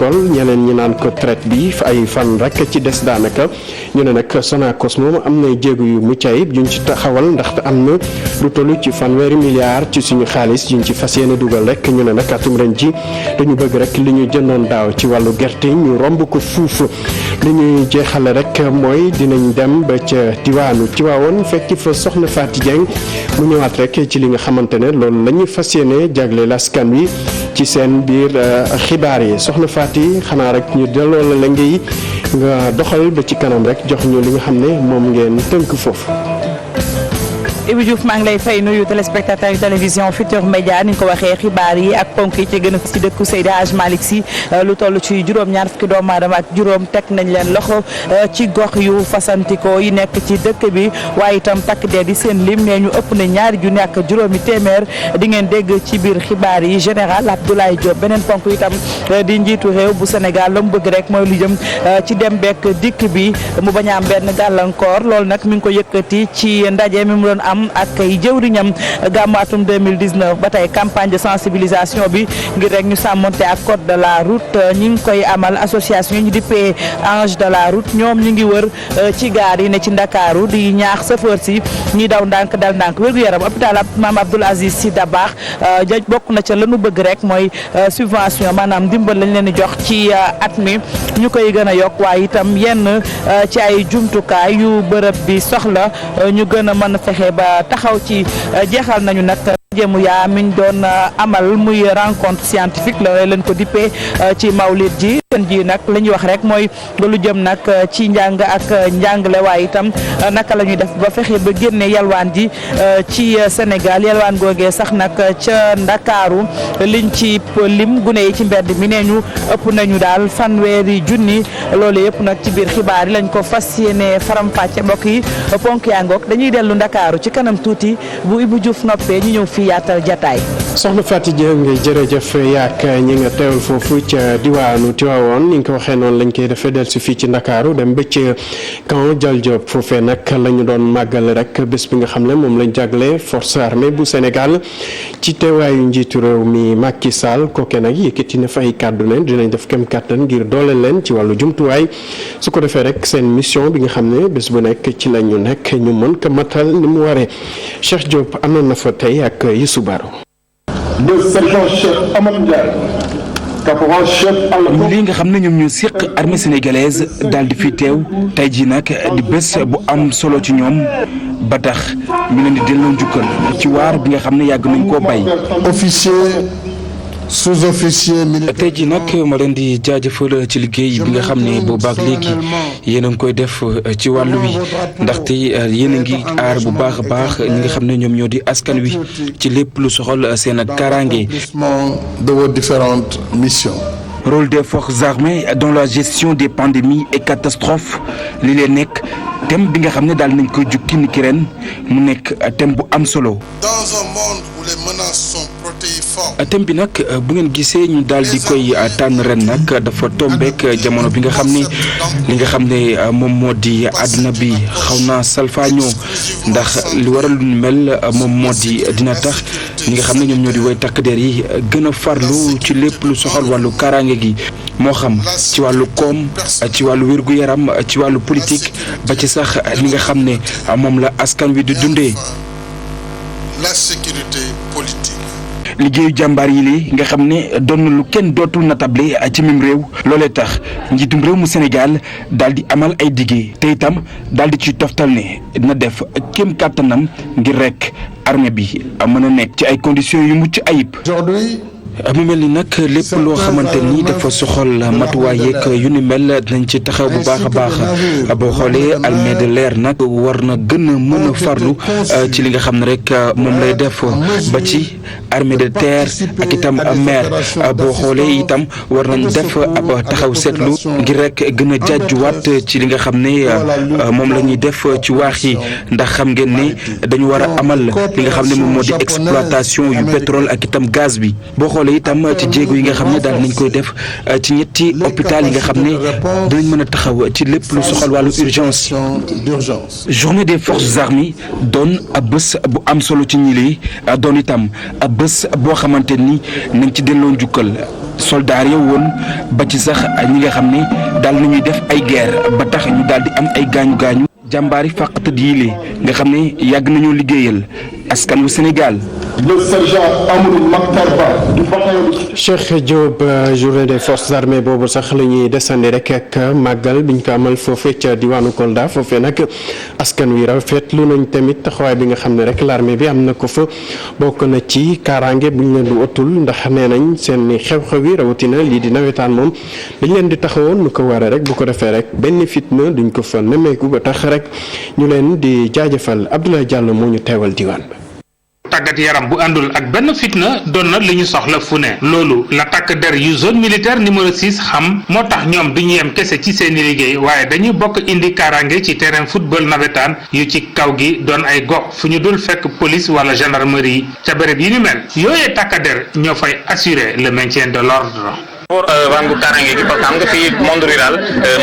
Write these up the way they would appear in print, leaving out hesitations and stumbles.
agricole ñeneen ñi naan ko traite bi ay fan rek ci des daanaka ñu ne nag Sonacos moom am na jéego yu mucc ayib yuñ ci taxawal ndaxte am na lu toll ci fanweeri milliards ci suñu xaalis yuñ ci fas yéene dugal rek ñu ne nag atum ren ji dañu bëgg rek li ñu jëndoon daaw ci wàllu gerte ñu romb ko fuuf li ñuy jeexale rek mooy dinañ dem ba ca diwaanu Tiwaawoon fekk fa soxna Fatou Dieng mu ñëwaat rek ci li nga xamante ne loolu la ñuy fas yéene jagleel askan wi ci seen biir xibaar yi soxna Fatou xanaa rek ñu delloo la ngay nga doxal ba ci kanam rek jox ñu li nga xam ne moom ngeen tënk foofu. Ibou Diouf maa ngi lay fay nuyu téléspectateur yu télévision Futurs Médias ni nga ko waxee xibaar yi ak ponk yi ci gën a ci dëkku Seydi Hadj Malick Sy lu toll ci juróom-ñaar fukki doomu aadama ak juróom teg nañ leen loxo ci gox yu fasantikoo yi nekk ci dëkk bi waaye itam takk dee di seen lim nee ñu ëpp na ñaari junni ak juróomi téeméer di ngeen dégg ci biir xibaar yi général Abdoulaye Diop beneen ponk itam di njiitu réew bu Sénégal la mu bëgg rek mooy lu jëm ci dem beek dikk bi mu bañ a am benn gàllankoor loolu nag mi ngi ko yëkkati ci ndaje mi mu doon am ak ay jëwriñam gàmmu atum 2019 ba tey campagne de sensibilisation bi ngir rek ñu sàmmonte ak code de la route ñi ngi koy amal association ñu dippee ange de la route ñoom ñu ngi wër ci gaar yi ne ci Ndakaaru di ñaax chauffeur si ñi daw ndànk dal ndànk wér-gu-yaram hôpital Mame Abdoul Aziz Sy Dabakh bokk na ca lanu bëgg rek mooy subvention maanaam ndimbal lañ leen di jox ci at mi ñu koy gën a yokk waaye itam yenn ci ay jumtukaay yu bërëb bi soxla ñu gën a mën a fexe ba taxaw ci jeexal nañu nag jëmu yaa miñ doon amal muy rencontre scientifique la leen ko dippee ci mawlid ji seen ji nag la ñuy wax rek mooy lu jëm nag ci njàng ak njàngale waaye itam naka la ñuy def ba fexe ba génne yalwaan ji ci Sénégal yalwaan googee sax nag ca Ndakaaru liñ ci lim gune yi ci mbedd mi nee ñu ëpp nañu daal fanweeri junni loolu yëpp nag ci biir xibaar yi lañ ko fas yéene faram-fàcce mbokk yi ponk yaa ngoog dañuy dellu Ndakaaru ci kanam tuuti bu Ibou Diouf noppee ñu ñëw fii yaatal jataay. soxna Fatou Dieng jërëjëf yaak ñi nga teewal foofu ca diwaanu Tiwaawoon ni nga ko waxee noonu lañ koy defee dellusi fii ci Ndakaaru dem ba ci camp Dial Diop foofee nag la ñu doon màggal rek bés bi nga xam ne moom lañ jagle force armée bu Sénégal ci teewaayu njiitu réew mi Macky Sall kooke nag yëkkati na fa ay kàddu ne dinañ def kem kàttan ngir dooleel leen ci wàllu jumtuwaay su ko defee rek seen mission bi nga xam ne bés bu nekk ci la ñu nekk ñu mën ko matal ni mu waree Cheikh Diop amoon na fa tey ak Youssou Baro. Le sergent-chef Amadou Ndiaye, caporal-chef lii nga xam ne ñoom ñu séq armée sénégalaise daal di fi teew tey jii nag di bés bu am solo ci ñoom ba tax ñu leen di delloo njukkal ci waar bi nga xam ne yàgg nañ koo bay. officier sous-officier militaire. tey jii nag ma leen di jaajëfal ci liggéey bi nga xam ne boobaak léegi yéen a ngi koy def ci wàllu wi ndaxte yéen a ngi aar bu baax a baax ñi nga xam ne ñoom ñoo di askan wi ci lépp lu soxal seen ak kaaraange. de vos différentes missions. Rôle des forces armées dans la gestion des pandémies et catastrophes li leen nekk thème bi nga xam ne daal nañ koy jukki ni ki ren mu nekk thème bu am solo. Dans un monde où les menaces sont protéiformes. thème bi nag bu ngeen gisee ñu daal di koy tànn ren nag dafa tombeek jamono bi nga xam ne li nga xam ne moom moo di àdduna bi xaw naa salfaañoo ndax li waral lu mel moom moo di dina tax ñi nga xam ne ñoom ñoo di way takk der yi gën a farlu ci lépp lu soxal wàllu kaaraange gi moo xam ci wàllu koom ci wàllu wér-gu-yaram ci wàllu politique ba ci sax li nga xam ne moom la askan wi di dundee. La sécurité politique. liggéeyu jàmbaar yi li nga xam ne doon na lu kenn dootul natable ci mim réew loolee tax njiitum réew mu Sénégal daal di amal ay diggé te itam daal di ci toftal ne dina def kéem kàttanam ngir rek armée bi mën a nekk ci ay conditions yu mucc ayib. Aujourd'hui. mu mel ni nag lépp loo xamante ni dafa soxal matuwaay yeeg yu ni mel dinañ ci taxaw bu baax a baax boo xoolee armée de l'air nag war na gën a mën a farlu ci li nga xam ne rek moom lay def ba ci armée de terre ak itam mer boo xoolee itam war nañ def ab taxaw seetlu ngir rek gën a jàjjuwaat ci li nga xam ne moom la ñuy def ci waax yi ndax xam ngeen ne dañu war a amal li nga xam ne moom moo di exploitation yu pétrole ak itam gaz bi boo xoolee itam ci jéego yi nga xam ne daal nañ koy def ci ñetti hôpital yi nga xam ne dinañ mën a taxaw ci lépp lu soxal wàllu urgence. journée des forces armées doon ab bés bu am solo ci ñi lii doon itam ab bés boo xamante ni nañ ci delloo njukkal soldaar ya woon ba ci sax ñi nga xam ne daal nañuy def ay guerre ba tax ñu daal di am ay gaañu jàmbaari fàq tëdd yi nga xam ne yàgg nañoo liggéeyal askan wu Sénégal. le sergent Amadou Makhtar Ba du bataillon. Cheikh Diop journée des forces armées boobu sax la ñuy desandi rek ak màggal biñ ko amal foofee ca diwaanu Kolda foofee nag askan wi rafetlu nañ tamit taxawaay bi nga xam ne rek l'armée bi am na ko fa bokk na ci kaaraange buñ leen di otul ndax nee nañ seen xew-xew yi rawatina lii di nawetaan moom dañ leen di taxawoon nu ko waree rek bu ko defee rek benn fitna duñ ko fa nemmeeku ba tax rek ñu leen di jaajëfal Abdoulaye Diallo moo ñu teewal diwaan ba. tàggat yaram bu àndul ak benn fitna doon na li ñu soxla fu ne loolu la takk der yu zone militaire numéro 6 xam moo tax ñoom duñu yem kese ci seeni liggéey waaye dañuy bokk indi kaaraange ci terrain football nawetaan yu ci kaw gi doon ay gox fu ñu dul fekk police wala gendarmerie ca béréb yi ni mel yooyee takk der ñoo fay assurer le maintien de l'ordre. pour wàllu kaaraange gi parce que xam nga fii monde rural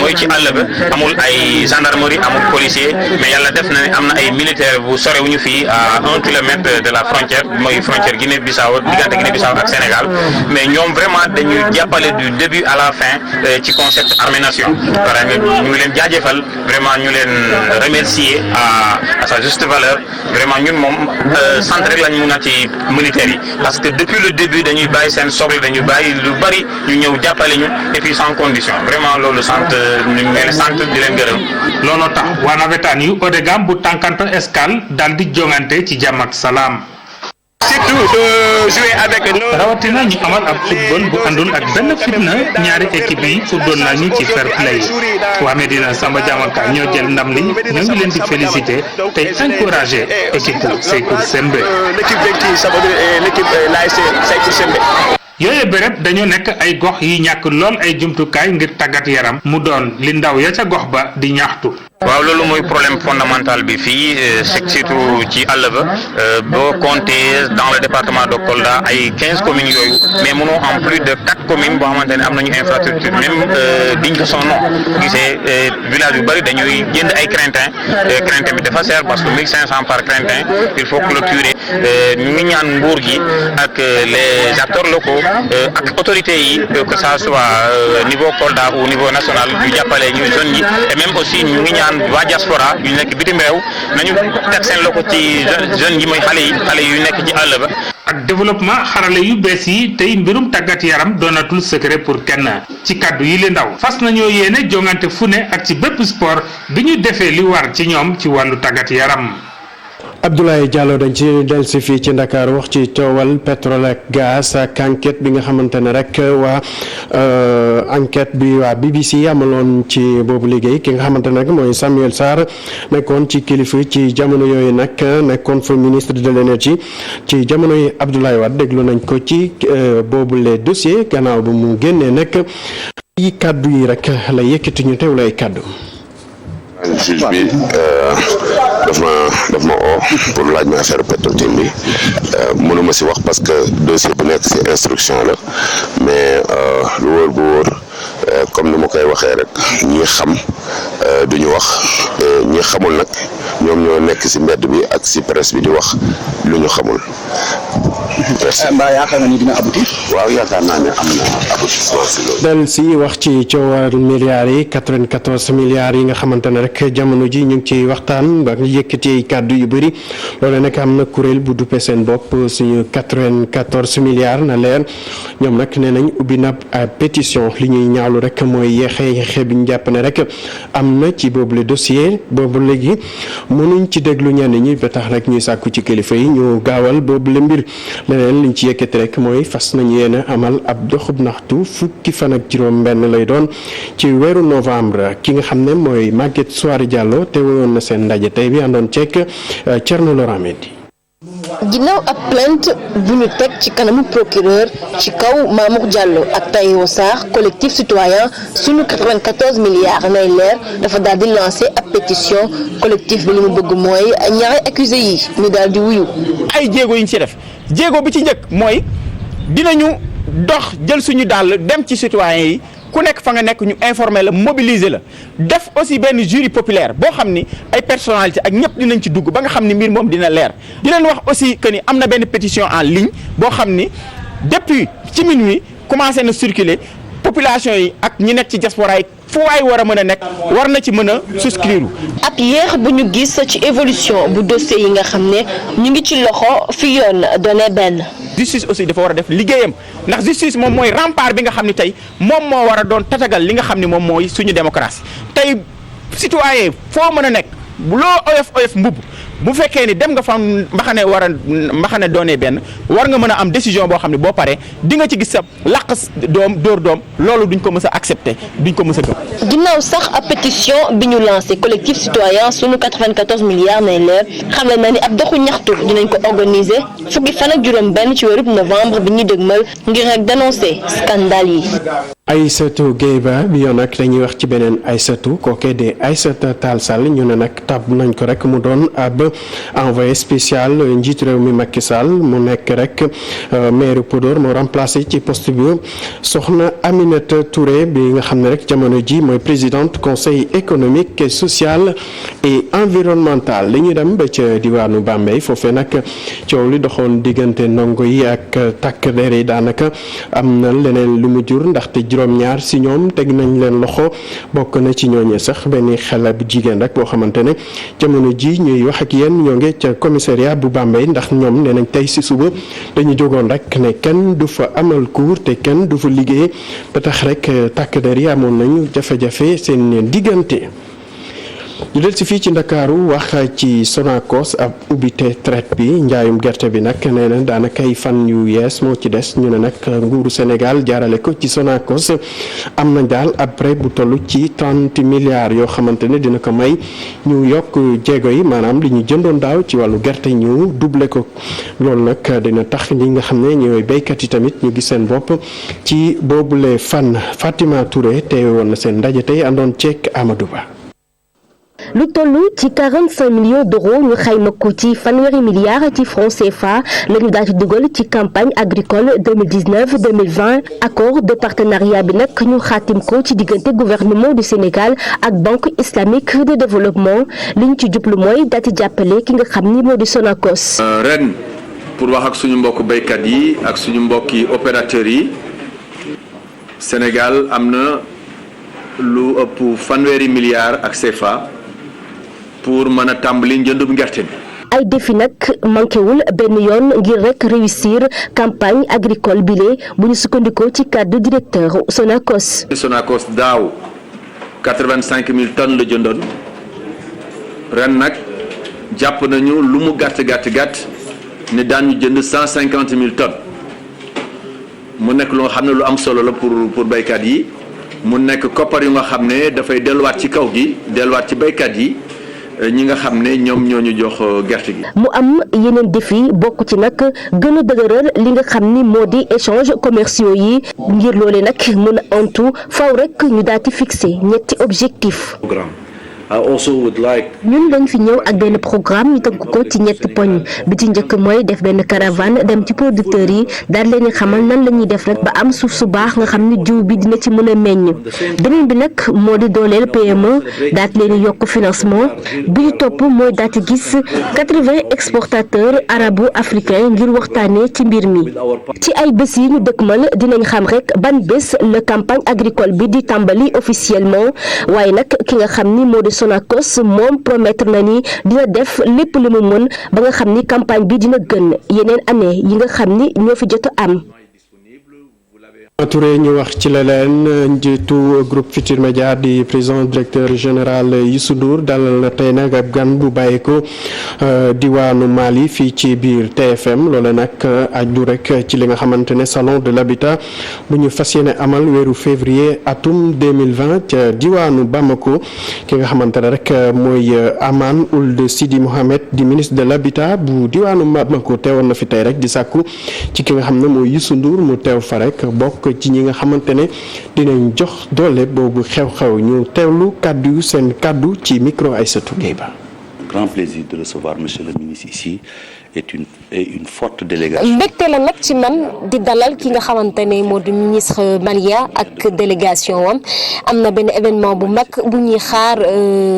mooy ci àll ba amul ay gendarmerie amul policier mais yàlla def na ne am na ay militaire bu sorewuñu fii à 1 kilomètre de la frontière mooy frontière Guinée-Bissau diggante Guinée-Bissau ak Sénégal mais ñoom vraiment dañuy jàppale du début à la fin ci concept armée nation ñu ngi leen jaajëfal vraiment ñu leen remercier à sa juste valeur vraiment ñun moom sant rek lañ mun a ci militaires yi parce que depuis le début dañuy bàyyi seen soxla dañuy bàyyi lu bari ñu ñëw jàppale ñu et puis sans condition vraiment loolu sant ñu ngi leen sant di leen gërëm. looloo tax waa nawetaan yu Odegam bu Tànkanto Escale daal di jongante ci jàmm ak salaam. surtout de jouer avec nos. rawatina ñu amal ab football bu àndul ak benn fitna ñaari équipe yi football nañu ci fair play waa Medina Samba Diamanka ñoo jël ndam li ñoo ngi leen di féliciter tey encourager équipe Seykou Sembe. l'équipe vaincue ça veut dire l'équipe l'ASC Seykou Sembe. yooyu béréb dañoo nekk ay gox yi ñàkk lool ay jumtukaay ngir tàggat yaram mu doon li ndaw ya ca gox ba di ñaxtu. waaw loolu mooy problème fondamental bi fii surtout ci àll ba boo compter dans le département de Kolda ay 15 communes yooyu mais mënoo en plus de 4 communes boo xamante ne am nañu infrastructure même diñ ko son nom gisee village yu bëri dañuy jënd ay crintin crintin bi dafa cher parce que 1500 par crintin il faut clôturer ñu ngi ñaan nguur gi ak les acteurs locaux ak autorités yi que ça soit niveau Kolda ou niveau national ñu jàppale ñu jeunes yi et même aussi ñu ngi ñaan waa diaspora yu nekk bitim réew nañu teg seen loxo ci jeunes yi mooy xale yu nekk ci àll ba. ak développement xarale yu bees yi tey mbirum tàggat yaram doonatul secret pour kenn ci kàddu yi li ndaw fas nañoo yéene jongante fu ne ak ci bépp sport bi ñu defee li war ci ñoom ci wàllu tàggat yaram. Abdoulaye Diallo dañ ci dellusi fii ci Ndakaaru wax ci coowal pétrole ak gaz ak enquête bi nga xamante ne rek waa enquête bi waa BBC amaloon ci boobu liggéey ki nga xamante ne rek mooy Samuel Sarr nekkoon ci kilifa ci jamono yooyu nag nekkoon fa ministre de l'énergie ci jamono yi Abdoulaye Wade déglu nañ ko ci boobule dossier gannaaw bu mu génnee nag yi kàddu yi rek la yëkkati ñu teewlu ay kàddu. juge bi daf ma oo pour laaj ma affaire Petro-Tim bi mënuma si wax parce que dossier bu nekk si instruction la mais lu wóor bu wóor comme ni ma koy waxee rek ñi xam duñu wax ñi xamul nag ñoom ñoo nekk si mbedd bi ak si presse bi di wax lu ñu xamul. mbaa yaakaar nga ni dina aboutir. waaw yaakaar naa ne am na aboutissement si loolu. del si wax ci coowal milliards yi 94 milliards yi nga xamante ne rek jamono ji ñu ngi ciy waxtaan ba yëkkati kàddu yu bëri loolu nag am na kuréel bu duppee seen bopp suñu 94 milliards na leer ñoom nag nee nañ ubbi na pétition li ñuy ñaawlu rek mooy yéexe bi ñu jàpp ne rek am na ci boobule dossier boobu léegi mënuñ ci déglu ñenn ñi ba tax rek ñuy sàkku ci kilifa yi ñu gaawal boobule mbir leneen liñ ci yëkkati rek mooy fas nañ yéen amal ab doxub naxtu fukki fan ak juróom benn lay doon ci weeru novembre ki nga xam ne mooy Maguette Souare Diallo te woon na seen ndaje tey bi àndoon ceek Thierno Laurent Mendy. ginnaaw ab plainte bu ñu teg ci kanamu procureur ci kaw Mamour Diallo ak Taïwo Sarr collectif citoyen sunu 94 milliards nay leer dafa daal di lancé ab pétition collectif bi li mu bëgg mooy ñaari accusé yi ñu daal di wuyu. ay jéego yi ñu ci def jéego bi ci njëkk mooy dinañu dox jël suñu dàll dem ci citoyen yi ku nekk fa nga nekk ñu informer la mobiliser la def aussi benn jury populaire boo xam ni ay personnalité ak ñëpp dinañ ci dugg ba nga xam ni mbir moom dina leer di leen wax aussi que ni am na benn pétition en ligne boo xam ni depuis ci minuit commencé na circuler population yi ak ñi nekk ci diaspora yi fu waay war a mën a nekk war na ci mën a souscrire. ab yéex bu ñu gis ci évolution bu dossier yi nga xam ne ñu ngi ci loxo fi yoon doone benn. justice aussi dafa war a def liggéeyam ndax justice moom mooy rempart bi nga xam ne tey moom moo war a doon tatagal li nga xam ne moom mooy suñu démocratie tey citoyen foo mën a nekk loo oyof mbubb bu fekkee ni dem nga fa mbaxane doonee benn war nga mën a am décision boo xam ne boo paree di nga ci gis sa làq doom dóor doom loolu duñ ko mës a accepter duñ ko mës a gëm. ginnaaw sax ab pétition bi ñu lancé collectif citoyen sunu 94 milliards nay leer xam na ni ab doxu ñaxtu dinañ ko organiser fukki fan ak juróom benn ci weeru novembre bi ñuy dëgmal ngir rek dénoncer scandale yi. Aïssatou Gueye Ba bi yoon nag dañuy wax ci beneen Aïssatou kookee de Aïssata Tall Sall ñu ne nag tab nañ ko rek mu doon ab envoyé spécial njiitu réew mi Macky Sall mu nekk rek maire Podor moo remplacé ci poste bi soxna Aminata Touré bi nga xam ne rek jamono ji mooy présidente conseil économique et social et environnemental li ñu dem ba ca diwaanu Bambey foofee nag coow li doxoon diggante ndongo yi ak takk der yi daanaka am na leneen lu mu jur ndaxte juróom-ñaar si ñoom teg nañ leen loxo bokk na ci ñooñee sax benn xale bu jigéen rek boo xamante ne jamono ji ñuy wax ak yéen ñoo ngi ca commissariat bu Bambey ndax ñoom nee nañ tey si suba dañu jógoon rek ne kenn du fa amal cours te kenn du fa liggéey ba tax rek takk der yi amoon nañu jafe-jafe seen diggante. ñu del si fii ci Ndakaaru wax ci Sonacos ab ubbite traite bi njaayum gerte bi nag nee na daanaka ay fan yu yees moo ci des ñu ne nag nguuru Sénégal jaarale ko ci Sonacos am na daal ab prêt bu toll ci 30 milliards yoo xamante ne dina ko may ñu yokk jéego yi maanaam li ñu jëndoon daaw ci wàllu gerte ñu doublé ko loolu nag dina tax ñi nga xam ne ñooy béykat yi tamit ñu gis seen bopp ci boobule fan. Fatima Touré teewe woon na seen ndaje tey àndoon ceek Amadou Ba. lu toll ci 45 millions d'euros ñu xayma ko ci fanweeri milliards ci francs CFA la ñu daal di dugal ci campagne agricole 2019-2020 accord de partenariat bi nag ñu xaatim ko ci diggante gouvernement du Sénégal ak banque islamique de développement li ñu ci jublu mooy daal di jàppale ki nga xam ni moo di Sonacos. ren pour wax ak suñu mbokk béykat yi ak suñu mbokki opérateurs yi Sénégal am na lu ëpp fanweeri milliards ak CFA. pour mën a tàmbali njëndum gerte bi. ay défi nag manquéwul benn yoon ngir rek réussir campagne agricole bile bu ñu sukkandikoo ci cadre directeur Sonacos. Sonacos daaw 85 000 tonnes la jëndoon ren nag jàpp nañu lu mu gàtt ne daan ñu jënd 150 000 tonnes mu nekk lu nga xam ne lu am solo la pour béykat yi mu nekk koppar yu nga xam ne dafay delluwaat ci kaw gi delluwaat ci béykat yi. ñi nga xam ne ñoom ñoo ñu jox gerte gi. mu am yeneen défi bokk ci nag gën a dëgëral li nga xam ni moo di échange commerciaux yi ngir loole nag mën a antu faw rek ñu daal di fixé ñetti objectif. ñun dañ fi ñëw ak benn programme ñu tënk ko ci ñetti poñ bi ci njëkk mooy def benn caravane dem ci producteurs yi daal leen di xamal nan la ñuy def rek ba am suuf su baax nga xam ni jiw bi dina ci mën a meññ beneen bi nag moo di dooleel PME daal leen di yokk financement bi ñu topp mooy daal di gis 80 exportateurs arabo-africains ngir waxtaanee ci mbir mi ci ay bés yi ñu dëkkmal dinañ xam rek ban bés la campagne agricole bi di tàmbali officiellement waaye nag ki nga xam ni moo di Sonacos moom promettre na ni dina def lépp lu mu mën ba nga xam ni campagne bi dina gën yeneen année yi nga xam ni ñoo fi jot a am. Touré ñu wax ci leneen njiitu groupe Futurs Médias di président directeur général Youssou Ndour dalal na tey nag ab gan bu bàyyi ko diwaanu Mali fii ci biir TFM loole nag aju rek ci li nga xamante ne salon de l'habitat bu ñu fas yéene amal weeru février atum 2020 ca diwaanu Bamako ki nga xamante ne rek mooy Aman Ould Sidi Mohamed di ministre de l'habitat bu diwaanu Bamako teewoon na fi tey rek di sàkku ci ki nga xam ne mooy Youssou Ndour mu teew fa rek bokk ci ñi nga xamante ne dinañ jox doole boobu xew-xew ñu teewlu kàddu seen kàddu ci micro Aïssatou Gueye Ba. Grand plaisir de recevoir monsieur le ministre ici est une forte délégation. mbégte la nag ci man di dalal ki nga xamante ne moo di ministre malien ak délégation wam am na benn événement bu mag bu ñuy xaar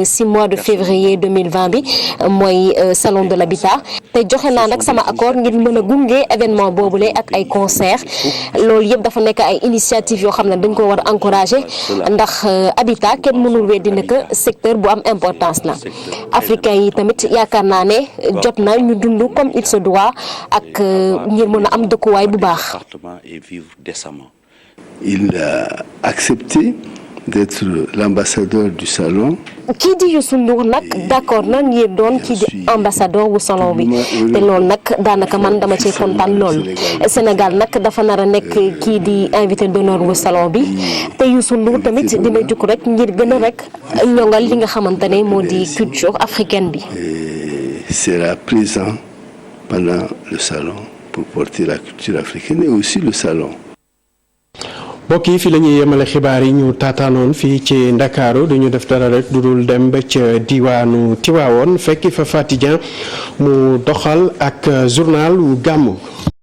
ci mois de février 2020 bi mooy salon de l'habitat te joxe naa nag sama accord ngir mën a gunge événement boobule ak ay concert loolu yëpp dafa nekk ay initiative yoo xam ne dañ ko war a encourager ndax habitat kenn mënul weddi ne que secteur bu am importance la africain yi tamit yaakaar naa ne jot na ñu dund comme il se doit ak ngir mën a am dëkkuwaay bu baax. Et vivre décemment. Il a accepté d'être l'ambassadeur du salon. kii di Youssou Ndour nag d'accord na ngir doon kii di ambassadeur bu salon bi te loolu nag daanaka man dama cee kontaan lool Sénégal nag dafa nar a nekk kii di invité d'honneur bu salon bi te Youssou Ndour tamit dina jukk rek ngir gën a rek ñongal li nga xamante ne moo di culture africaine bi. Sera présent pendant le salon pour porter la culture africaine et aussi le salon. mbokk yi fii la ñuy yemale xibaar yi ñu taataanoon fii ci Ndakaaru duñu def dara rek du dul dem ba ca diwaanu Tiwaawoon fekki fa Faty Dieng mu doxal ak journal wu gàmmu.